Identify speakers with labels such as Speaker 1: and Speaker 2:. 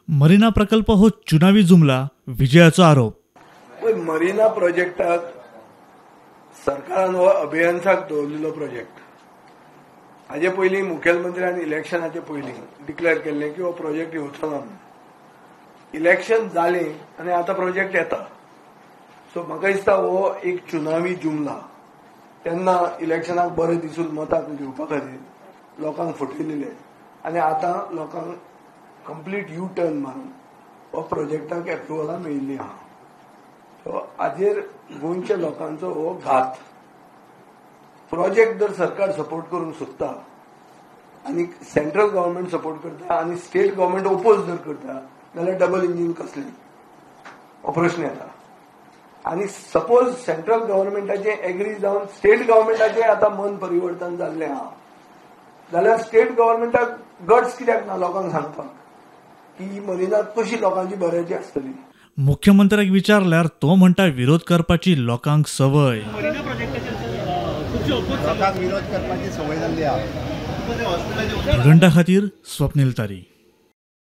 Speaker 1: Marina प्रकल्प हो चुनावी जुमला, विजयाचा आरोप.
Speaker 2: पण मरीना प्रोजेक्टाक सरकारान हो अभियानसाक दवरलेलो प्रोजेक्ट. हाजे पयलीं मुखेलमंत्र्यान इलेक्शनाचे पयलीं डिक्लेअर केल्लें की हो प्रोजेक्ट येवचो ना. इलेक्शन जालें आनी आतां प्रोजेक्ट येता. सो म्हाका दिसता हो एक चुनावी जुमला. तेन्ना इलेक्शनाक बरें दिसून मतां घेवपा खातीर लोकांक फटयलेले आनी आतां लोकांक कंप्लीट यू टर्न मारून हो प्रोजेक्टाक एप्रुवलां मेळिल्ली आहा. सो हाजेर गोंयच्या लोकांचो हो घात. प्रोजेक्ट जर सरकार सपोर्ट करूंक सोदता आनी सेंट्रल गव्हर्मेंट सपोर्ट करता आनी स्टेट गव्हर्मेंट ओपोज जर करता जाल्यार डबल इंजीन कसलें हो प्रश्न येता. आनी सपोज सेंट्रल गव्हर्मेंटाचे एग्री जावन स्टेट गव्हर्मेंटाचे आतां मन परिवर्तन जाल्लें आहा जाल्यार स्टेट गव्हर्मेंटाक गट्स कित्याक ना लोकांक सांगपाक की ही मरीना कशी लोकांची बऱ्याची आसतली.
Speaker 1: मुख्यमंत्र्याक विचारल्यार तो म्हणटा विरोध करपाची लोकांक सवय.
Speaker 3: लोकांक विरोध करपाची सवय जाल्ली आहा.
Speaker 1: घंटा खातीर स्वप्नील तारी.